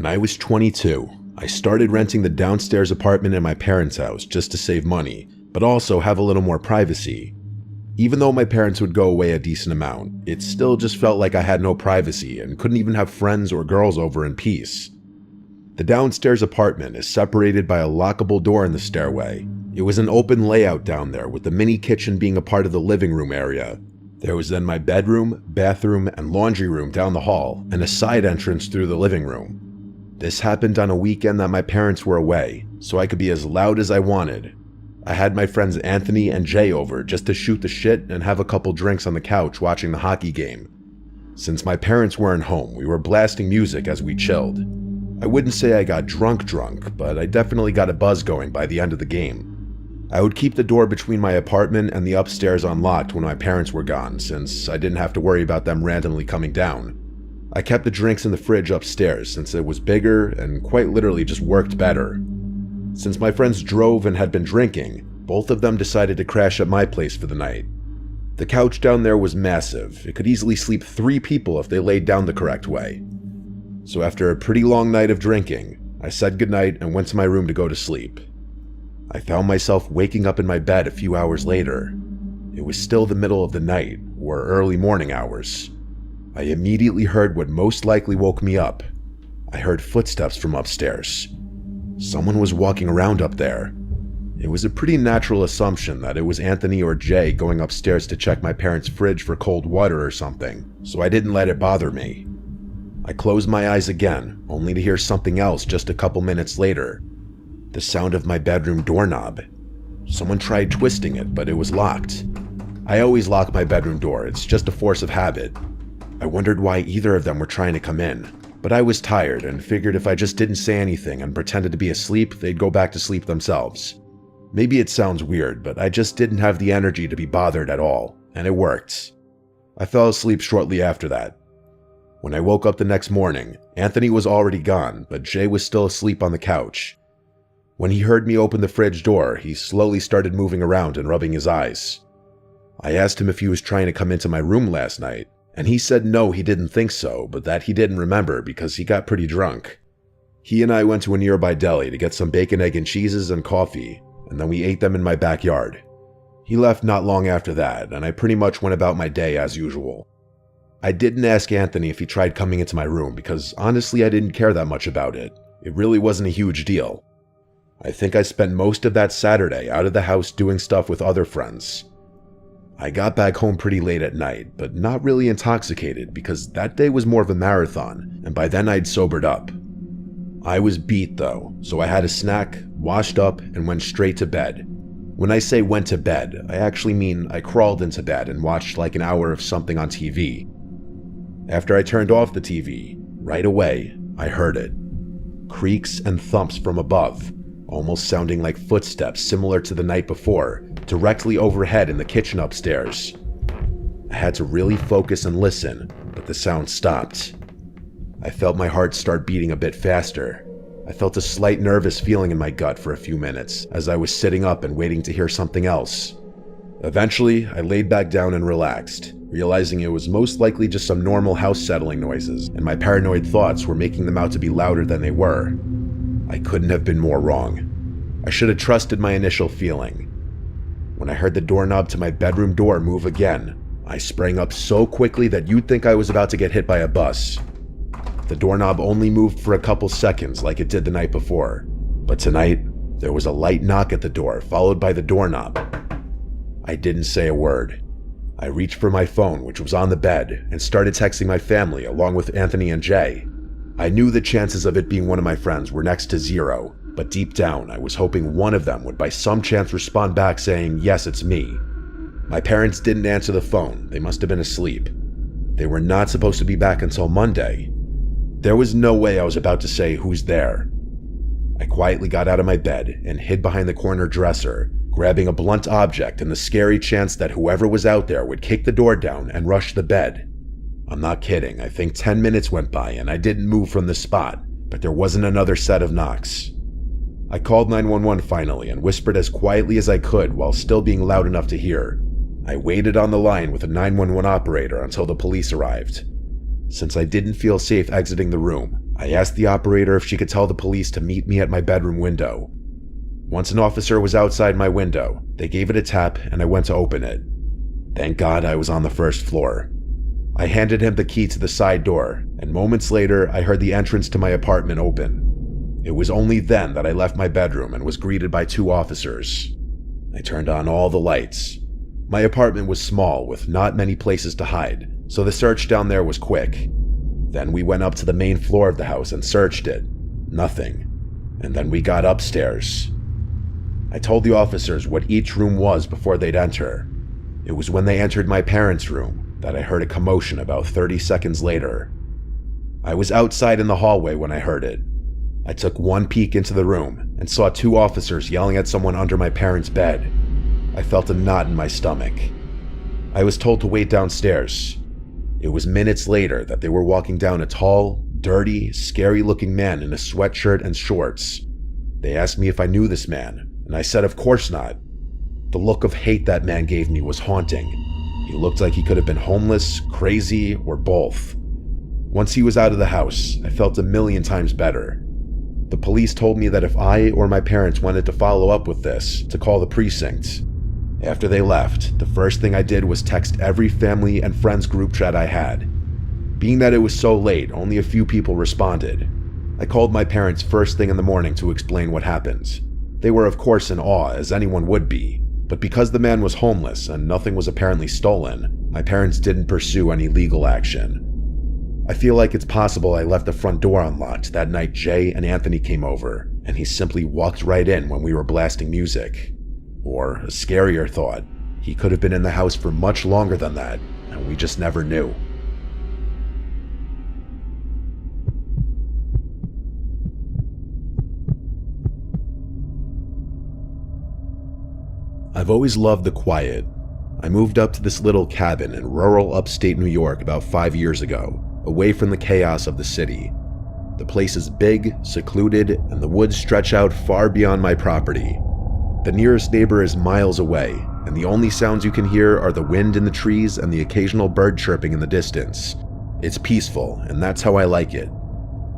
When I was 22, I started renting the downstairs apartment in my parents' house just to save money, but also have a little more privacy. Even though my parents would go away a decent amount, it still just felt like I had no privacy and couldn't even have friends or girls over in peace. The downstairs apartment is separated by a lockable door in the stairway. It was an open layout down there, with the mini kitchen being a part of the living room area. There was then my bedroom, bathroom, and laundry room down the hall, and a side entrance through the living room. This happened on a weekend that my parents were away, so I could be as loud as I wanted. I had my friends Anthony and Jay over just to shoot the shit and have a couple drinks on the couch watching the hockey game. Since my parents weren't home, we were blasting music as we chilled. I wouldn't say I got drunk, but I definitely got a buzz going by the end of the game. I would keep the door between my apartment and the upstairs unlocked when my parents were gone, since I didn't have to worry about them randomly coming down. I kept the drinks in the fridge upstairs since it was bigger and quite literally just worked better. Since my friends drove and had been drinking, both of them decided to crash at my place for the night. The couch down there was massive. It could easily sleep 3 people if they laid down the correct way. So after a pretty long night of drinking, I said goodnight and went to my room to go to sleep. I found myself waking up in my bed a few hours later. It was still the middle of the night, or early morning hours. I immediately heard what most likely woke me up. I heard footsteps from upstairs. Someone was walking around up there. It was a pretty natural assumption that it was Anthony or Jay going upstairs to check my parents' fridge for cold water or something, so I didn't let it bother me. I closed my eyes again, only to hear something else just a couple minutes later. The sound of my bedroom doorknob. Someone tried twisting it, but it was locked. I always lock my bedroom door, it's just a force of habit. I wondered why either of them were trying to come in, but I was tired and figured if I just didn't say anything and pretended to be asleep, they'd go back to sleep themselves. Maybe it sounds weird, but I just didn't have the energy to be bothered at all, and it worked. I fell asleep shortly after that. When I woke up the next morning, Anthony was already gone, but Jay was still asleep on the couch. When he heard me open the fridge door, he slowly started moving around and rubbing his eyes. I asked him if he was trying to come into my room last night, and he said no, he didn't think so, but that he didn't remember because he got pretty drunk. He and I went to a nearby deli to get some bacon, egg, and cheeses and coffee, and then we ate them in my backyard. He left not long after that, and I pretty much went about my day as usual. I didn't ask Anthony if he tried coming into my room because honestly I didn't care that much about it. It really wasn't a huge deal. I think I spent most of that Saturday out of the house doing stuff with other friends. I got back home pretty late at night, but not really intoxicated because that day was more of a marathon, and by then I'd sobered up. I was beat though, so I had a snack, washed up, and went straight to bed. When I say went to bed, I actually mean I crawled into bed and watched like an hour of something on TV. After I turned off the TV, right away, I heard it. Creaks and thumps from above, almost sounding like footsteps similar to the night before, directly overhead in the kitchen upstairs. I had to really focus and listen, but the sound stopped. I felt my heart start beating a bit faster. I felt a slight nervous feeling in my gut for a few minutes as I was sitting up and waiting to hear something else. Eventually, I laid back down and relaxed, realizing it was most likely just some normal house settling noises, and my paranoid thoughts were making them out to be louder than they were. I couldn't have been more wrong. I should have trusted my initial feeling. When I heard the doorknob to my bedroom door move again, I sprang up so quickly that you'd think I was about to get hit by a bus. The doorknob only moved for a couple seconds like it did the night before, but tonight, there was a light knock at the door followed by the doorknob. I didn't say a word. I reached for my phone, which was on the bed, and started texting my family along with Anthony and Jay. I knew the chances of it being one of my friends were next to 0, but deep down I was hoping one of them would by some chance respond back saying, "Yes, it's me." My parents didn't answer the phone, they must have been asleep. They were not supposed to be back until Monday. There was no way I was about to say, "Who's there?" I quietly got out of my bed and hid behind the corner dresser, grabbing a blunt object in the scary chance that whoever was out there would kick the door down and rush the bed. I'm not kidding, I think 10 minutes went by and I didn't move from the spot, but there wasn't another set of knocks. I called 911 finally and whispered as quietly as I could while still being loud enough to hear. I waited on the line with a 911 operator until the police arrived. Since I didn't feel safe exiting the room, I asked the operator if she could tell the police to meet me at my bedroom window. Once an officer was outside my window, they gave it a tap and I went to open it. Thank God I was on the first floor. I handed him the key to the side door, and moments later I heard the entrance to my apartment open. It was only then that I left my bedroom and was greeted by 2 officers. I turned on all the lights. My apartment was small with not many places to hide, so the search down there was quick. Then we went up to the main floor of the house and searched it. Nothing. And then we got upstairs. I told the officers what each room was before they'd enter. It was when they entered my parents' room that I heard a commotion about 30 seconds later. I was outside in the hallway when I heard it. I took one peek into the room and saw 2 officers yelling at someone under my parents' bed. I felt a knot in my stomach. I was told to wait downstairs. It was minutes later that they were walking down a tall, dirty, scary-looking man in a sweatshirt and shorts. They asked me if I knew this man, and I said of course not. The look of hate that man gave me was haunting. He looked like he could have been homeless, crazy, or both. Once he was out of the house, I felt a million times better. The police told me that if I or my parents wanted to follow up with this, to call the precinct. After they left, the first thing I did was text every family and friends group chat I had. Being that it was so late, only a few people responded. I called my parents first thing in the morning to explain what happened. They were of course in awe, as anyone would be, but because the man was homeless and nothing was apparently stolen, my parents didn't pursue any legal action. I feel like it's possible I left the front door unlocked that night Jay and Anthony came over, and he simply walked right in when we were blasting music. Or, a scarier thought, he could have been in the house for much longer than that, and we just never knew. I've always loved the quiet. I moved up to this little cabin in rural upstate New York about 5 years ago, away from the chaos of the city. The place is big, secluded, and the woods stretch out far beyond my property. The nearest neighbor is miles away, and the only sounds you can hear are the wind in the trees and the occasional bird chirping in the distance. It's peaceful, and that's how I like it.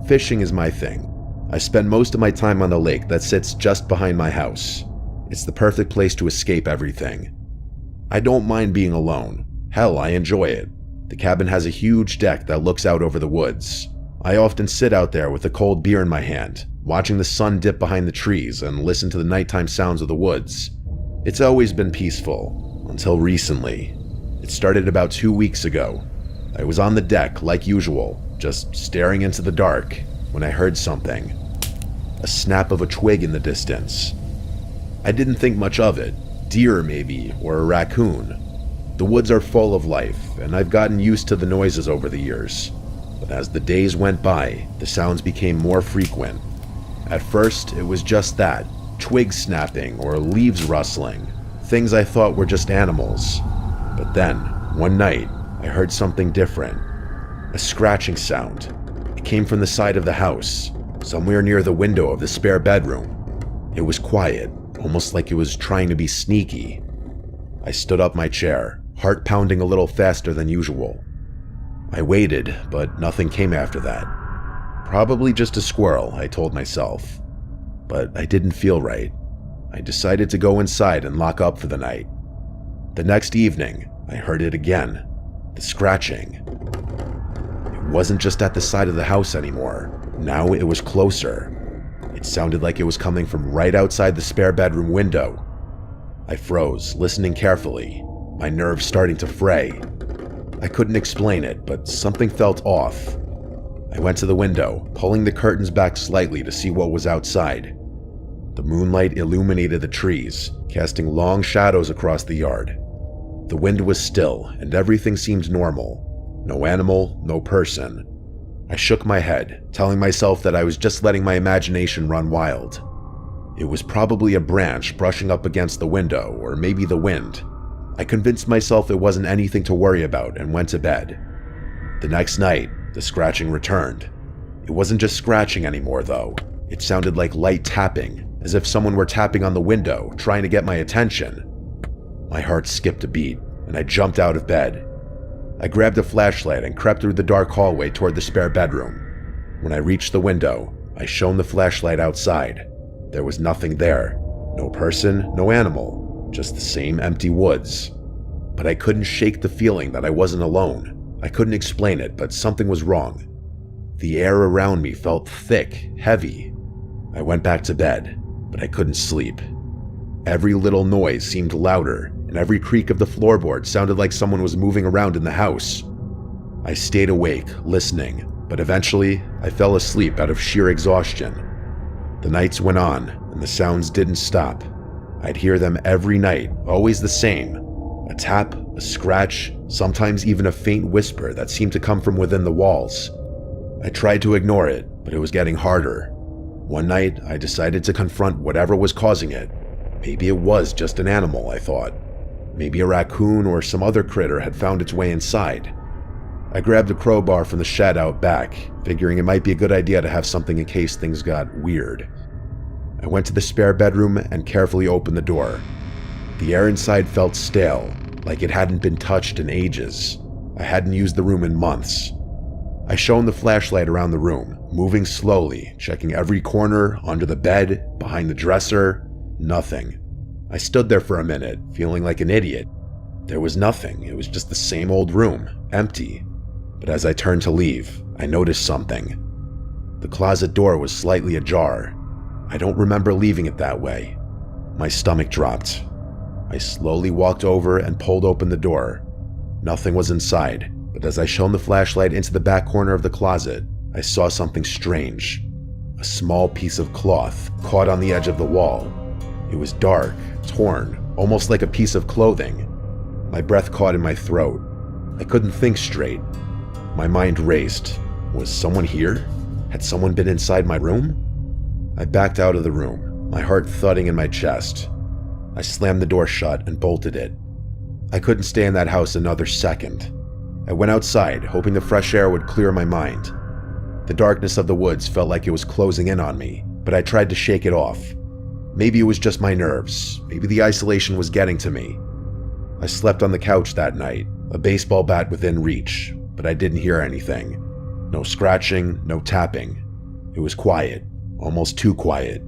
Fishing is my thing. I spend most of my time on the lake that sits just behind my house. It's the perfect place to escape everything. I don't mind being alone. Hell, I enjoy it. The cabin has a huge deck that looks out over the woods. I often sit out there with a cold beer in my hand, watching the sun dip behind the trees and listen to the nighttime sounds of the woods. It's always been peaceful, until recently. It started about 2 weeks ago. I was on the deck, like usual, just staring into the dark, when I heard something. A snap of a twig in the distance. I didn't think much of it. Deer, maybe, or a raccoon. The woods are full of life, and I've gotten used to the noises over the years. But as the days went by, the sounds became more frequent. At first, it was just that, twigs snapping or leaves rustling, things I thought were just animals. But then, one night, I heard something different. A scratching sound. It came from the side of the house, somewhere near the window of the spare bedroom. It was quiet, almost like it was trying to be sneaky. I stood up my chair, heart pounding a little faster than usual. I waited, but nothing came after that. Probably just a squirrel, I told myself. But I didn't feel right. I decided to go inside and lock up for the night. The next evening, I heard it again. The scratching. It wasn't just at the side of the house anymore. Now it was closer. It sounded like it was coming from right outside the spare bedroom window. I froze, listening carefully, my nerves starting to fray. I couldn't explain it, but something felt off. I went to the window, pulling the curtains back slightly to see what was outside. The moonlight illuminated the trees, casting long shadows across the yard. The wind was still, and everything seemed normal. No animal, no person. I shook my head, telling myself that I was just letting my imagination run wild. It was probably a branch brushing up against the window, or maybe the wind. I convinced myself it wasn't anything to worry about and went to bed. The next night, the scratching returned. It wasn't just scratching anymore, though. It sounded like light tapping, as if someone were tapping on the window, trying to get my attention. My heart skipped a beat, and I jumped out of bed. I grabbed a flashlight and crept through the dark hallway toward the spare bedroom. When I reached the window, I shone the flashlight outside. There was nothing there. No person, no animal, just the same empty woods. But I couldn't shake the feeling that I wasn't alone. I couldn't explain it, but something was wrong. The air around me felt thick, heavy. I went back to bed, but I couldn't sleep. Every little noise seemed louder, and every creak of the floorboard sounded like someone was moving around in the house. I stayed awake, listening, but eventually I fell asleep out of sheer exhaustion. The nights went on, and the sounds didn't stop. I'd hear them every night, always the same. A tap, a scratch, sometimes even a faint whisper that seemed to come from within the walls. I tried to ignore it, but it was getting harder. One night, I decided to confront whatever was causing it. Maybe it was just an animal, I thought. Maybe a raccoon or some other critter had found its way inside. I grabbed a crowbar from the shed out back, figuring it might be a good idea to have something in case things got weird. I went to the spare bedroom and carefully opened the door. The air inside felt stale, like it hadn't been touched in ages. I hadn't used the room in months. I shone the flashlight around the room, moving slowly, checking every corner, under the bed, behind the dresser. Nothing. I stood there for a minute, feeling like an idiot. There was nothing. It was just the same old room, empty. But as I turned to leave, I noticed something. The closet door was slightly ajar. I don't remember leaving it that way. My stomach dropped. I slowly walked over and pulled open the door. Nothing was inside, but as I shone the flashlight into the back corner of the closet, I saw something strange. A small piece of cloth caught on the edge of the wall. It was dark, torn, almost like a piece of clothing. My breath caught in my throat. I couldn't think straight. My mind raced. Was someone here? Had someone been inside my room? I backed out of the room, my heart thudding in my chest. I slammed the door shut and bolted it. I couldn't stay in that house another second. I went outside, hoping the fresh air would clear my mind. The darkness of the woods felt like it was closing in on me, but I tried to shake it off. Maybe it was just my nerves. Maybe the isolation was getting to me. I slept on the couch that night, a baseball bat within reach, but I didn't hear anything. No scratching, no tapping. It was quiet, almost too quiet.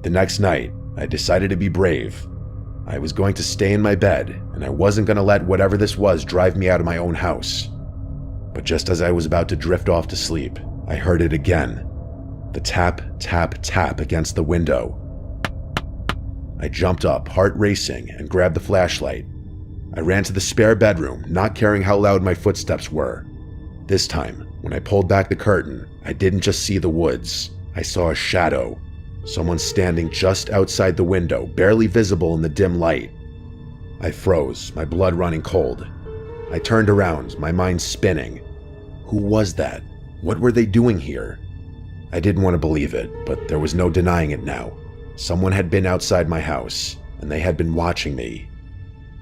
The next night, I decided to be brave. I was going to stay in my bed, and I wasn't going to let whatever this was drive me out of my own house. But just as I was about to drift off to sleep, I heard it again. The tap, tap, tap against the window. I jumped up, heart racing, and grabbed the flashlight. I ran to the spare bedroom, not caring how loud my footsteps were. This time, when I pulled back the curtain, I didn't just see the woods. I saw a shadow. Someone standing just outside the window, barely visible in the dim light. I froze, my blood running cold. I turned around, my mind spinning. Who was that? What were they doing here? I didn't want to believe it, but there was no denying it now. Someone had been outside my house, and they had been watching me.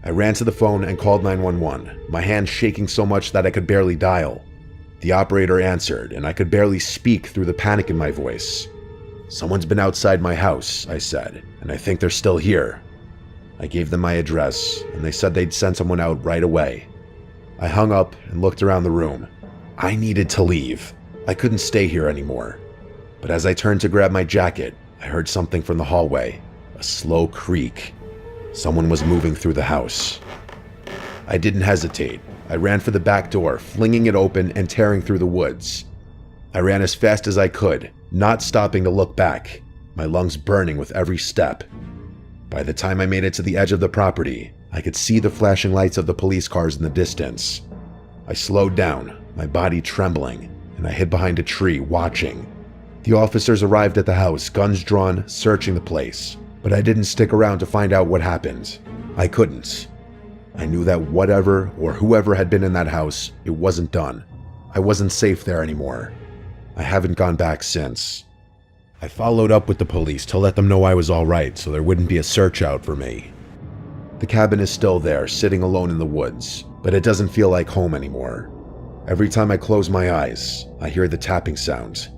I ran to the phone and called 911, my hand shaking so much that I could barely dial. The operator answered, and I could barely speak through the panic in my voice. "Someone's been outside my house," I said, "and I think they're still here." I gave them my address, and they said they'd send someone out right away. I hung up and looked around the room. I needed to leave. I couldn't stay here anymore. But as I turned to grab my jacket, I heard something from the hallway, a slow creak. Someone was moving through the house. I didn't hesitate. I ran for the back door, flinging it open and tearing through the woods. I ran as fast as I could, not stopping to look back, my lungs burning with every step. By the time I made it to the edge of the property, I could see the flashing lights of the police cars in the distance. I slowed down, my body trembling, and I hid behind a tree, watching. The officers arrived at the house, guns drawn, searching the place, but I didn't stick around to find out what happened. I couldn't. I knew that whatever or whoever had been in that house, it wasn't done. I wasn't safe there anymore. I haven't gone back since. I followed up with the police to let them know I was all right so there wouldn't be a search out for me. The cabin is still there, sitting alone in the woods, but it doesn't feel like home anymore. Every time I close my eyes, I hear the tapping sound.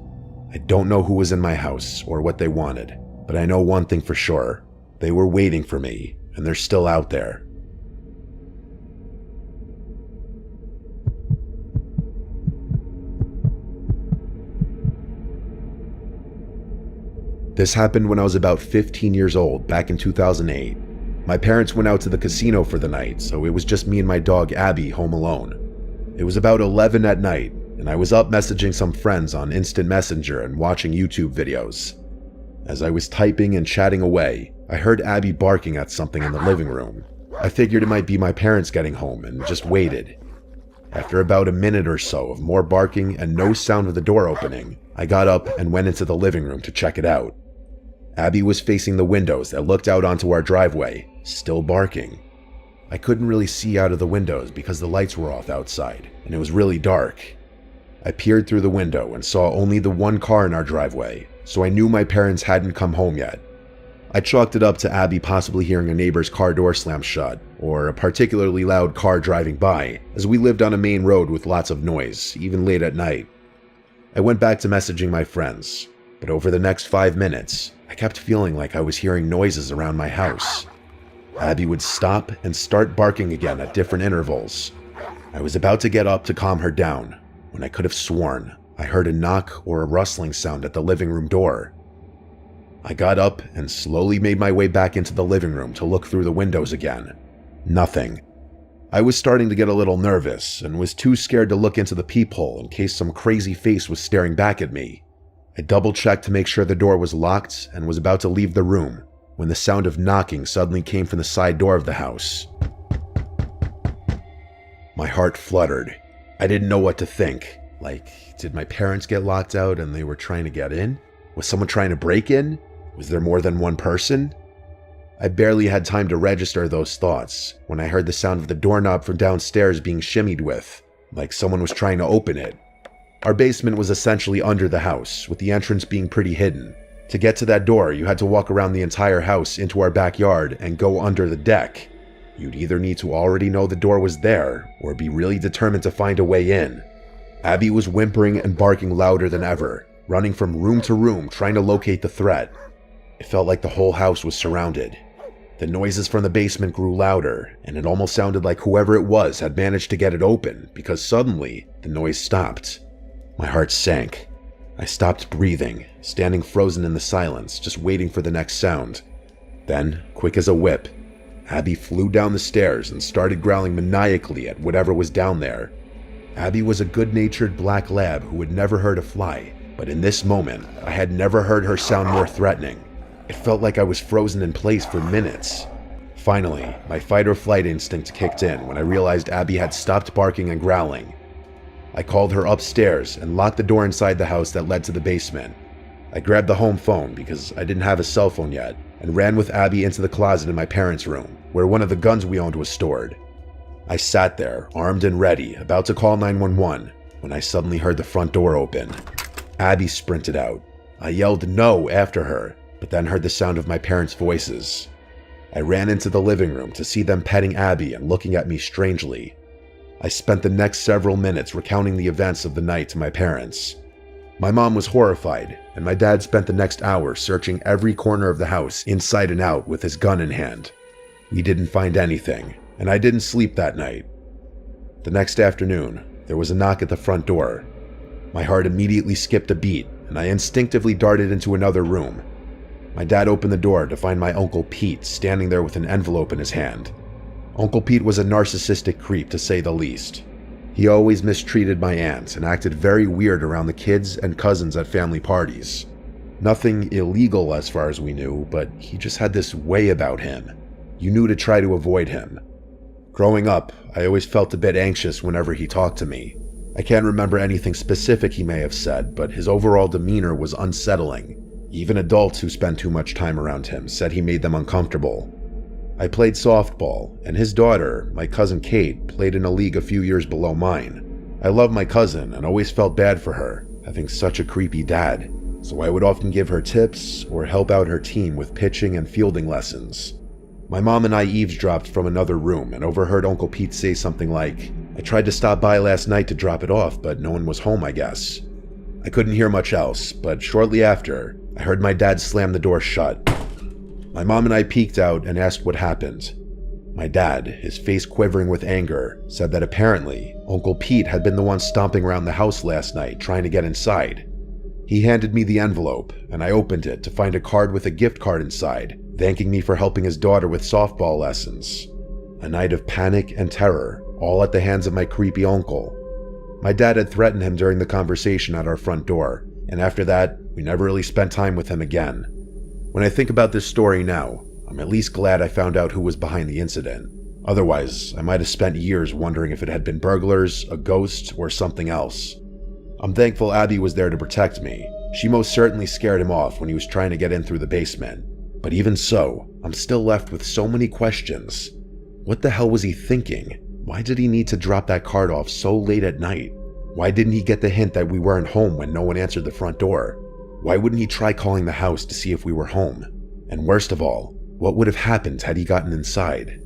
I don't know who was in my house or what they wanted, but I know one thing for sure. They were waiting for me, and they're still out there. This happened when I was about 15 years old, back in 2008. My parents went out to the casino for the night, so it was just me and my dog Abby home alone. It was about 11 at night, and I was up messaging some friends on Instant Messenger and watching YouTube videos. As I was typing and chatting away, I heard Abby barking at something in the living room. I figured it might be my parents getting home and just waited. After about a minute or so of more barking and no sound of the door opening, I got up and went into the living room to check it out. Abby was facing the windows that looked out onto our driveway, still barking. I couldn't really see out of the windows because the lights were off outside, and it was really dark. I peered through the window and saw only the one car in our driveway, so I knew my parents hadn't come home yet. I chalked it up to Abby possibly hearing a neighbor's car door slam shut, or a particularly loud car driving by, as we lived on a main road with lots of noise, even late at night. I went back to messaging my friends, but over the next 5 minutes, I kept feeling like I was hearing noises around my house. Abby would stop and start barking again at different intervals. I was about to get up to calm her down, when I could have sworn I heard a knock or a rustling sound at the living room door. I got up and slowly made my way back into the living room to look through the windows again. Nothing. I was starting to get a little nervous and was too scared to look into the peephole in case some crazy face was staring back at me. I double-checked to make sure the door was locked and was about to leave the room when the sound of knocking suddenly came from the side door of the house. My heart fluttered. I didn't know what to think. Like, did my parents get locked out and they were trying to get in? Was someone trying to break in? Was there more than one person? I barely had time to register those thoughts when I heard the sound of the doorknob from downstairs being shimmied with, like someone was trying to open it. Our basement was essentially under the house, with the entrance being pretty hidden. To get to that door, you had to walk around the entire house into our backyard and go under the deck. You'd either need to already know the door was there, or be really determined to find a way in. Abby was whimpering and barking louder than ever, running from room to room trying to locate the threat. It felt like the whole house was surrounded. The noises from the basement grew louder, and it almost sounded like whoever it was had managed to get it open, because suddenly, the noise stopped. My heart sank. I stopped breathing, standing frozen in the silence, just waiting for the next sound. Then, quick as a whip, Abby flew down the stairs and started growling maniacally at whatever was down there. Abby was a good-natured black lab who had never hurt a fly, but in this moment, I had never heard her sound more threatening. It felt like I was frozen in place for minutes. Finally, my fight-or-flight instinct kicked in when I realized Abby had stopped barking and growling. I called her upstairs and locked the door inside the house that led to the basement. I grabbed the home phone because I didn't have a cell phone yet and ran with Abby into the closet in my parents' room, where one of the guns we owned was stored. I sat there, armed and ready, about to call 911, when I suddenly heard the front door open. Abby sprinted out. I yelled no after her, but then heard the sound of my parents' voices. I ran into the living room to see them petting Abby and looking at me strangely. I spent the next several minutes recounting the events of the night to my parents. My mom was horrified, and my dad spent the next hour searching every corner of the house inside and out with his gun in hand. We didn't find anything, and I didn't sleep that night. The next afternoon, there was a knock at the front door. My heart immediately skipped a beat, and I instinctively darted into another room. My dad opened the door to find my Uncle Pete standing there with an envelope in his hand. Uncle Pete was a narcissistic creep, to say the least. He always mistreated my aunt and acted very weird around the kids and cousins at family parties. Nothing illegal as far as we knew, but he just had this way about him. You knew to try to avoid him. Growing up, I always felt a bit anxious whenever he talked to me. I can't remember anything specific he may have said, but his overall demeanor was unsettling. Even adults who spent too much time around him said he made them uncomfortable. I played softball, and his daughter, my cousin Kate, played in a league a few years below mine. I loved my cousin and always felt bad for her, having such a creepy dad, so I would often give her tips or help out her team with pitching and fielding lessons. My mom and I eavesdropped from another room and overheard Uncle Pete say something like, "I tried to stop by last night to drop it off, but no one was home, I guess." I couldn't hear much else, but shortly after, I heard my dad slam the door shut. My mom and I peeked out and asked what happened. My dad, his face quivering with anger, said that apparently Uncle Pete had been the one stomping around the house last night trying to get inside. He handed me the envelope, and I opened it to find a card with a gift card inside, thanking me for helping his daughter with softball lessons. A night of panic and terror, all at the hands of my creepy uncle. My dad had threatened him during the conversation at our front door, and after that, we never really spent time with him again. When I think about this story now, I'm at least glad I found out who was behind the incident. Otherwise, I might have spent years wondering if it had been burglars, a ghost, or something else. I'm thankful Abby was there to protect me. She most certainly scared him off when he was trying to get in through the basement. But even so, I'm still left with so many questions. What the hell was he thinking? Why did he need to drop that card off so late at night? Why didn't he get the hint that we weren't home when no one answered the front door? Why wouldn't he try calling the house to see if we were home? And worst of all, what would have happened had he gotten inside?